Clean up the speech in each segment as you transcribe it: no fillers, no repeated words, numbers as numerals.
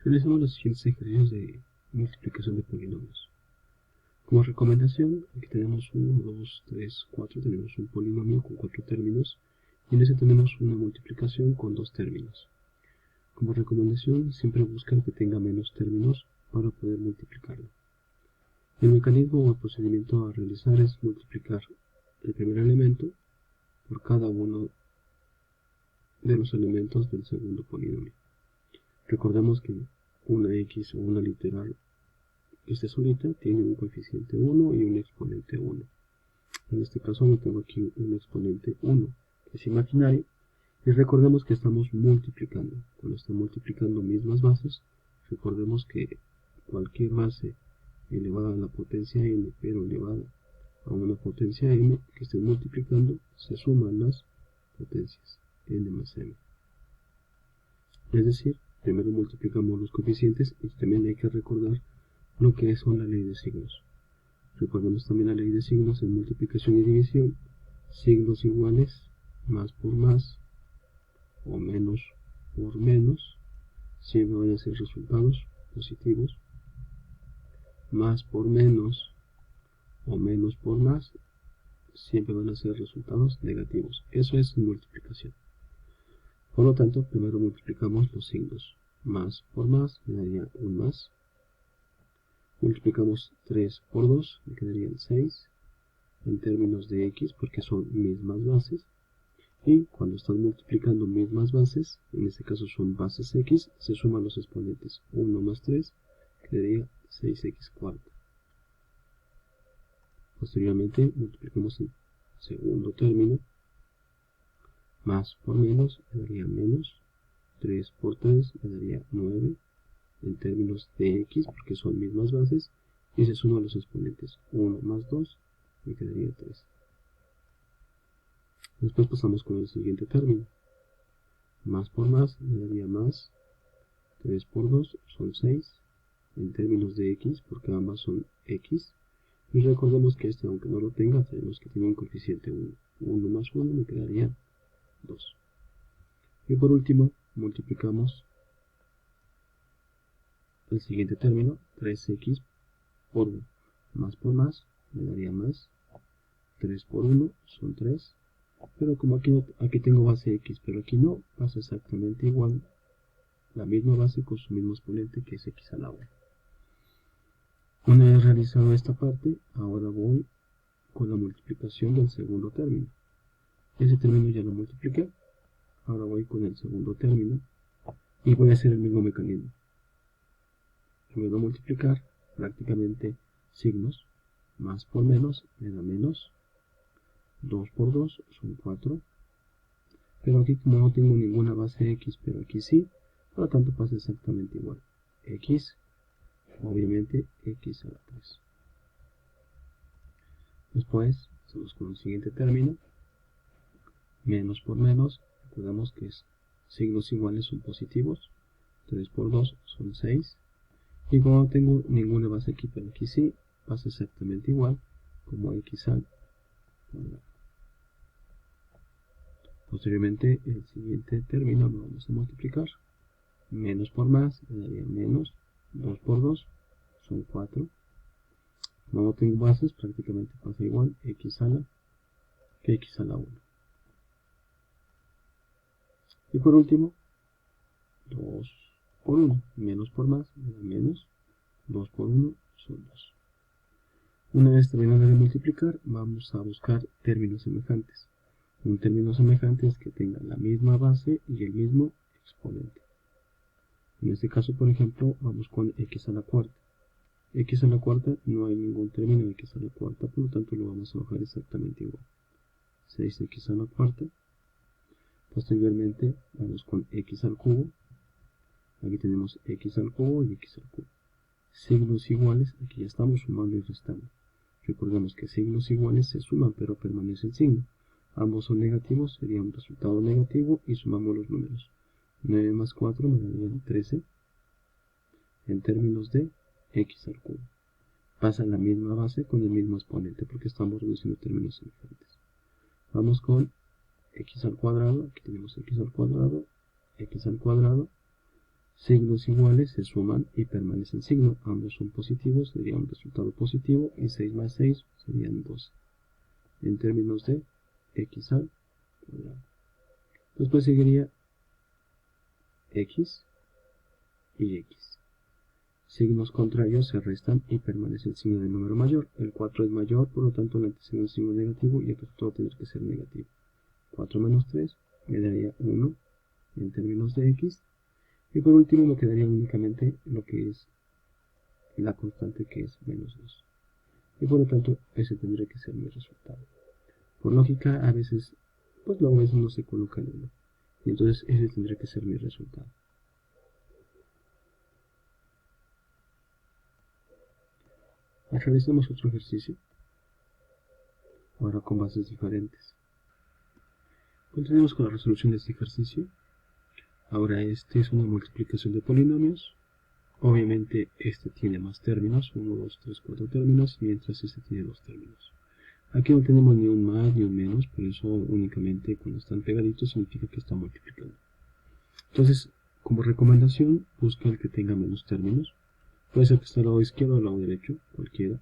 Realizamos los siguientes ejercicios de multiplicación de polinomios. Como recomendación, aquí tenemos 1, 2, 3, 4, tenemos un polinomio con 4 términos, y en ese tenemos una multiplicación con 2 términos. Como recomendación, siempre buscar que tenga menos términos para poder multiplicarlo. El mecanismo o el procedimiento a realizar es multiplicar el primer elemento por cada uno de los elementos del segundo polinomio. Recordemos que una x o una literal que esté solita tiene un coeficiente 1 y un exponente 1. En este caso yo tengo aquí un exponente 1, que es imaginario, y recordemos que estamos multiplicando. Cuando estamos multiplicando mismas bases, recordemos que cualquier base elevada a la potencia n, pero elevada a una potencia m que esté multiplicando, se suman las potencias n más m. Es decir, primero multiplicamos los coeficientes y también hay que recordar lo que son la ley de signos. Recordemos también la ley de signos en multiplicación y división. Signos iguales, más por más o menos por menos, siempre van a ser resultados positivos. Más por menos o menos por más, siempre van a ser resultados negativos. Eso es multiplicación. Por lo tanto, primero multiplicamos los signos. Más por más me daría un más. Multiplicamos 3 por 2, me quedarían 6 en términos de x porque son mismas bases. Y cuando están multiplicando mismas bases, en este caso son bases x, se suman los exponentes. 1 más 3 quedaría 6x cuarta. Posteriormente multiplicamos el segundo término. Más por menos me daría menos. 3 por 3 me daría 9 en términos de x porque son mismas bases, y se suman los exponentes. 1 más 2 me quedaría 3. Después pasamos con el siguiente término. Más por más me daría más. 3 por 2 son 6 en términos de x porque ambas son x. Y recordemos que este, aunque no lo tenga, tenemos que tener un coeficiente 1. 1 más 1 me quedaría 2. Y por último, multiplicamos el siguiente término, 3x por 1. Más por más me daría más. 3 por 1 son 3. Pero como aquí tengo base x, pero aquí no, pasa exactamente igual. La misma base con su mismo exponente, que es x a la 1. Una vez realizado esta parte, ahora voy con la multiplicación del segundo término. Ese término ya lo multipliqué. Ahora voy con el segundo término y voy a hacer el mismo mecanismo. Primero multiplicar prácticamente signos. Más por menos me da menos. 2 por 2 son 4. Pero aquí como no tengo ninguna base x, pero aquí sí, por lo tanto pasa exactamente igual. X, obviamente x a la 3. Después, hacemos con el siguiente término. Menos por menos, recordamos que signos iguales son positivos. 3 por 2 son 6. Y como no tengo ninguna base aquí, pero aquí sí, pasa exactamente igual como x al cuadrado. Posteriormente, el siguiente término lo vamos a multiplicar. Menos por más me daría menos. 2 por 2 son 4. Como no tengo bases, prácticamente pasa igual x a la que x a la 1. Y por último, 2 por 1. Menos por más me da menos. 2 por 1 son 2. Una vez terminado de multiplicar, vamos a buscar términos semejantes. Un término semejante es que tenga la misma base y el mismo exponente. En este caso, por ejemplo, vamos con x a la cuarta. X a la cuarta no hay ningún término de x a la cuarta, por lo tanto lo vamos a bajar exactamente igual. 6x a la cuarta. Posteriormente vamos con x al cubo. Aquí tenemos x al cubo y x al cubo. Signos iguales, aquí ya estamos sumando y restando. Recordemos que signos iguales se suman pero permanece el signo. Ambos son negativos, sería un resultado negativo y sumamos los números. 9 más 4 me darían 13 en términos de x al cubo. Pasa la misma base con el mismo exponente porque estamos reduciendo términos semejantes. Vamos con x al cuadrado, aquí tenemos x al cuadrado, signos iguales se suman y permanece el signo, ambos son positivos, sería un resultado positivo, y 6 más 6 serían 12, en términos de x al cuadrado. Después seguiría x y x. Signos contrarios se restan y permanece el signo del número mayor. El 4 es mayor, por lo tanto el antecedente es signo negativo y el resultado tendría que ser negativo. 4 menos 3 me daría 1 en términos de x. Y por último me quedaría únicamente lo que es la constante, que es menos 2. Y por lo tanto ese tendría que ser mi resultado. Por lógica a veces, pues luego a veces no se coloca el 1. Y entonces ese tendría que ser mi resultado. Realicemos otro ejercicio, ahora con bases diferentes. Continuemos con la resolución de este ejercicio. Ahora este es una multiplicación de polinomios. Obviamente este tiene más términos, 1, 2, 3, 4 términos, mientras este tiene 2 términos. Aquí no tenemos ni un más ni un menos, por eso únicamente cuando están pegaditos significa que están multiplicando. Entonces, como recomendación, busca el que tenga menos términos. Puede ser que esté al lado izquierdo o al lado derecho, cualquiera.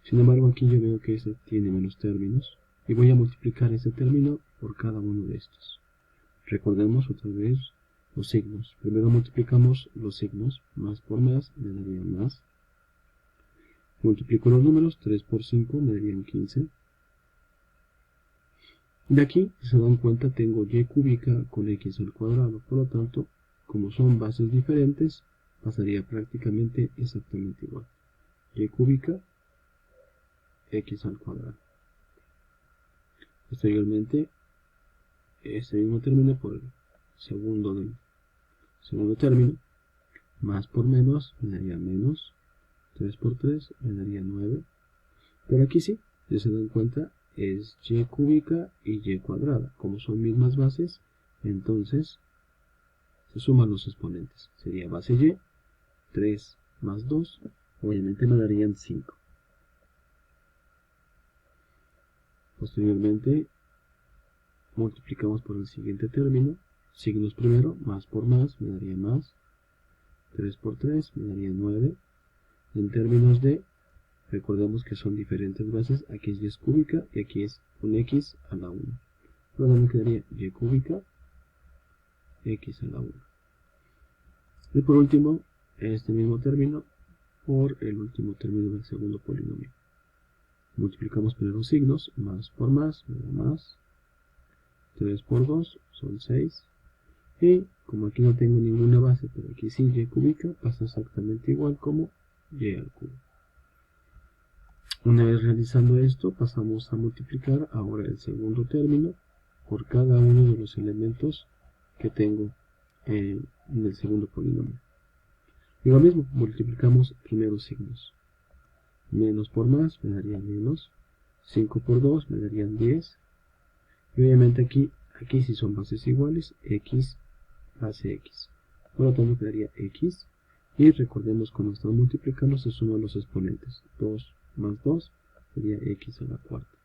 Sin embargo, aquí yo veo que este tiene menos términos y voy a multiplicar este término por cada uno de estos. Recordemos otra vez los signos. Primero multiplicamos los signos, más por más me daría más. Multiplico los números, 3 por 5 me darían 15. De aquí, si se dan cuenta, tengo y cúbica con x al cuadrado. Por lo tanto, como son bases diferentes, pasaría prácticamente exactamente igual. Y cúbica, x al cuadrado. Posteriormente, este mismo término por el segundo término, más por menos me daría menos, 3 por 3 me daría 9. Pero aquí sí, si se dan cuenta, es y cúbica y y cuadrada. Como son mismas bases, entonces se suman los exponentes. Sería base y, 3 más 2, obviamente me darían 5. Posteriormente, multiplicamos por el siguiente término. Signos primero, más por más me daría más. 3 por 3 me daría 9. En términos de, recordemos que son diferentes bases. Aquí es y cúbica y aquí es un x a la 1. Luego me quedaría y cúbica, x a la 1. Y por último, este mismo término por el último término del segundo polinomio. Multiplicamos primero los signos, más por más me da más. 3 por 2 son 6. Y como aquí no tengo ninguna base, pero aquí sí y cúbica, pasa exactamente igual como y al cubo. Una vez realizando esto, pasamos a multiplicar ahora el segundo término por cada uno de los elementos que tengo en el segundo polinomio. Y lo mismo, multiplicamos primero signos. Menos por más me daría menos. 5 por 2 me darían 10. Y obviamente aquí sí son bases iguales, x base x. Por lo tanto quedaría x. Y recordemos cuando estamos multiplicando se suman los exponentes. 2 más 2 sería x a la cuarta.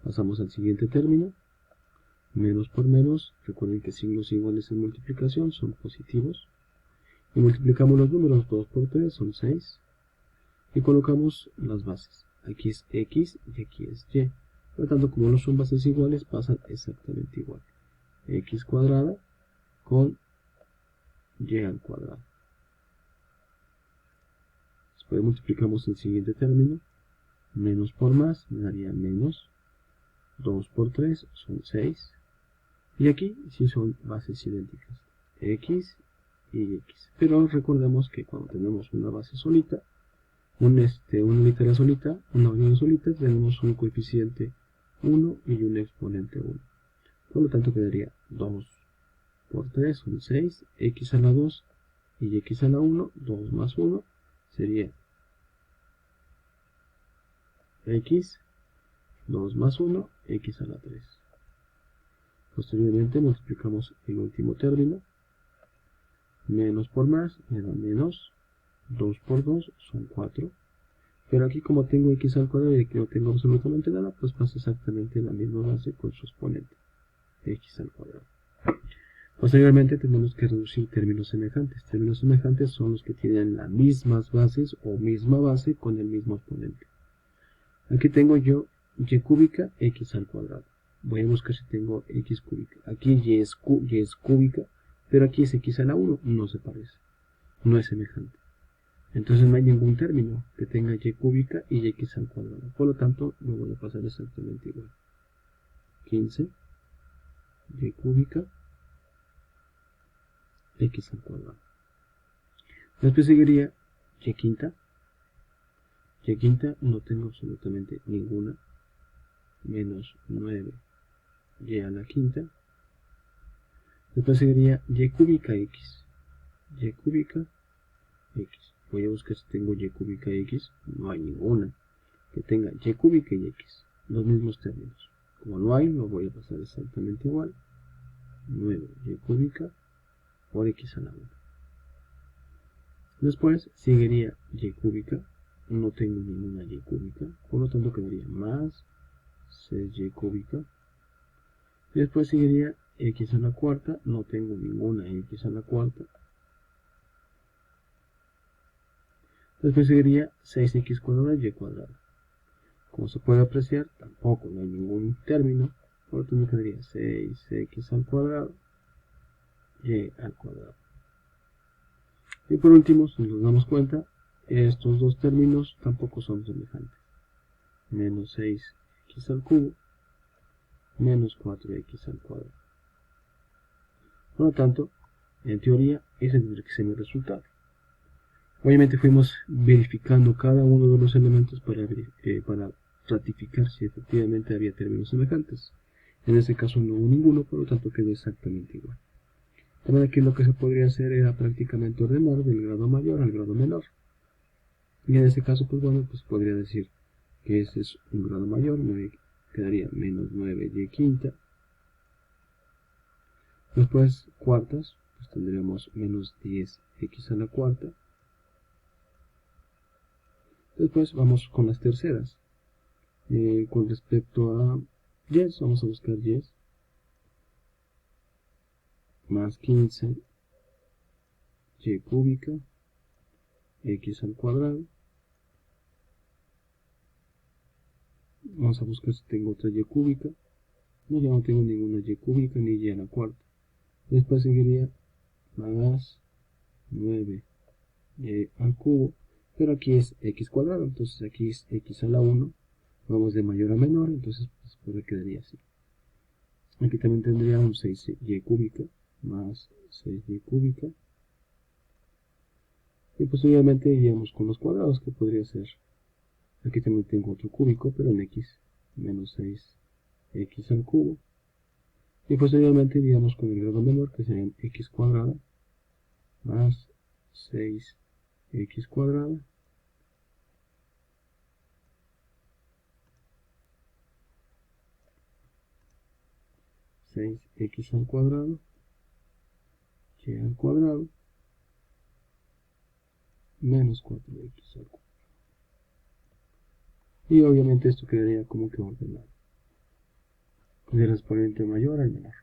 Pasamos al siguiente término. Menos por menos, recuerden que signos iguales en multiplicación son positivos. Y multiplicamos los números, 2 por 3 son 6. Y colocamos las bases. Aquí es x y aquí es y. Por lo tanto, como no son bases iguales, pasan exactamente igual. X cuadrada con y al cuadrado. Después multiplicamos el siguiente término. Menos por más me daría menos. 2 por 3 son 6. Y aquí sí son bases idénticas. X y x. Pero recordemos que cuando tenemos una base solita, una litera solita, una variable solita, tenemos un coeficiente 1 y un exponente 1. Por lo tanto quedaría 2 por 3 son 6, x a la 2 y x a la 1, 2 más 1 sería x, 2 más 1, x a la 3. Posteriormente multiplicamos el último término. Menos por más me da menos. 2 por 2 son 4. Pero aquí como tengo x al cuadrado y aquí no tengo absolutamente nada, pues pasa exactamente la misma base con su exponente, x al cuadrado. Posteriormente tenemos que reducir términos semejantes. Términos semejantes son los que tienen las mismas bases o misma base con el mismo exponente. Aquí tengo yo y cúbica x al cuadrado. Voy a buscar si tengo x cúbica. Aquí y es cúbica, pero aquí es x a la 1. No se parece. No es semejante. Entonces no hay ningún término que tenga y cúbica y x al cuadrado. Por lo tanto, lo voy a pasar exactamente igual. 15 y cúbica x al cuadrado. Después seguiría y quinta. Y quinta no tengo absolutamente ninguna. Menos 9 y a la quinta. Después seguiría y cúbica x. Y cúbica x. Voy a buscar si tengo y cúbica x. No hay ninguna que tenga y cúbica y x. Los mismos términos. Como no hay, lo voy a pasar exactamente igual. 9 y cúbica por x a la 1. Después seguiría y cúbica. No tengo ninguna y cúbica. Por lo tanto quedaría más 6y cúbica. Y después seguiría x a la cuarta. No tengo ninguna x a la cuarta. Después seguiría 6x cuadrada y cuadrada. Como se puede apreciar, tampoco no hay ningún término. Por lo tanto quedaría 6x al cuadrado y al cuadrado. Y por último, si nos damos cuenta, estos dos términos tampoco son semejantes. Menos 6x al cubo menos 4x al cuadrado. Por lo tanto, en teoría, ese tendría que ser mi resultado. Obviamente fuimos verificando cada uno de los elementos para ratificar si efectivamente había términos semejantes. En este caso no hubo ninguno, por lo tanto quedó exactamente igual. También aquí lo que se podría hacer era prácticamente ordenar del grado mayor al grado menor. Y en este caso, pues bueno, pues podría decir que ese es un grado mayor, me quedaría menos 9y quinta. Después, cuartas, pues tendríamos menos 10x a la cuarta. Después vamos con las terceras. Con respecto a y, vamos a buscar y más 15 y cúbica x al cuadrado. Vamos a buscar si tengo otra y cúbica. No, ya no tengo ninguna y cúbica ni y a la cuarta. Después seguiría más 9 y al cubo, pero aquí es x cuadrado, entonces aquí es x a la 1. Vamos de mayor a menor, entonces pues quedaría así. Aquí también tendría un 6y cúbica más 6y cúbica. Y posteriormente iríamos con los cuadrados, que podría ser. Aquí también tengo otro cúbico, pero en x, menos 6x al cubo. Y posteriormente iríamos con el grado menor, que serían x cuadrada más 6x cuadrada. X al cuadrado, y al cuadrado, menos 4x al cuadrado. Y obviamente esto quedaría como que ordenado, con el exponente mayor al menor.